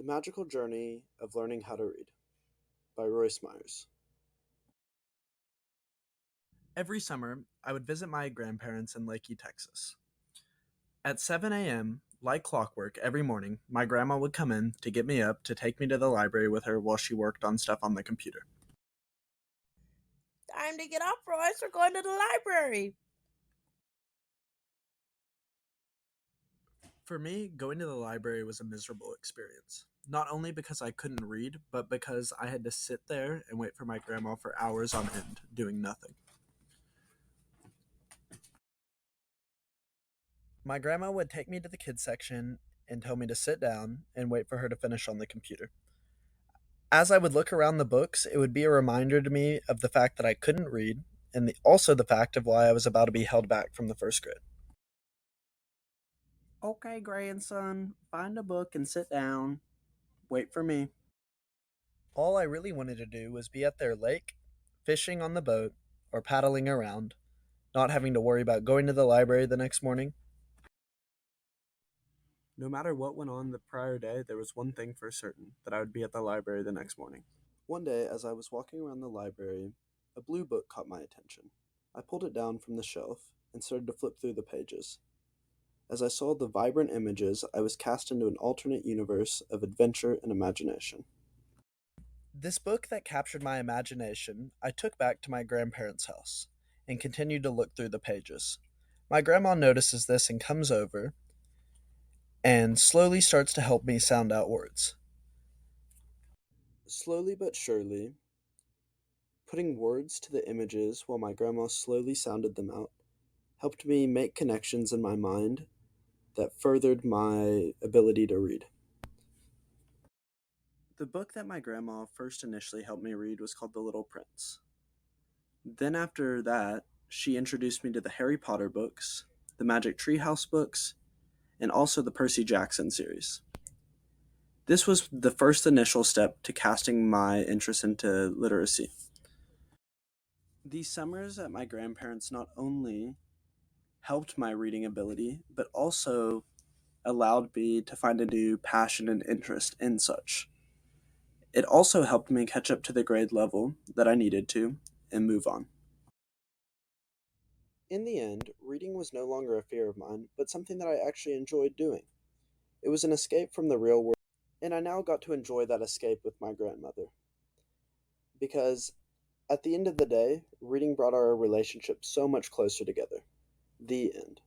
The Magical Journey of Learning How to Read by Royce Myers. Every summer, I would visit my grandparents in Lakey, Texas. At 7 a.m., like clockwork, every morning, my grandma would come in to get me up to take me to the library with her while she worked on stuff on the computer. Time to get up, Royce. We're going to the library. For me, going to the library was a miserable experience. Not only because I couldn't read, but because I had to sit there and wait for my grandma for hours on end, doing nothing. My grandma would take me to the kids section and tell me to sit down and wait for her to finish on the computer. As I would look around the books, it would be a reminder to me of the fact that I couldn't read, and also the fact of why I was about to be held back from the first grade. Okay, grandson, find a book and sit down. Wait for me. All I really wanted to do was be at their lake, fishing on the boat, or paddling around, not having to worry about going to the library the next morning. No matter what went on the prior day, there was one thing for certain, that I would be at the library the next morning. One day, as I was walking around the library, a blue book caught my attention. I pulled it down from the shelf and started to flip through the pages. As I saw the vibrant images, I was cast into an alternate universe of adventure and imagination. This book that captured my imagination, I took back to my grandparents' house and continued to look through the pages. My grandma notices this and comes over and slowly starts to help me sound out words. Slowly but surely, putting words to the images while my grandma slowly sounded them out helped me make connections in my mind that furthered my ability to read. The book that my grandma first initially helped me read was called The Little Prince. Then, after that, she introduced me to the Harry Potter books, the Magic Treehouse books, and also the Percy Jackson series. This was the first initial step to casting my interest into literacy. These summers at my grandparents' not only helped my reading ability, but also allowed me to find a new passion and interest in such. It also helped me catch up to the grade level that I needed to and move on. In the end, reading was no longer a fear of mine, but something that I actually enjoyed doing. It was an escape from the real world, and I now got to enjoy that escape with my grandmother. Because at the end of the day, reading brought our relationship so much closer together. The end.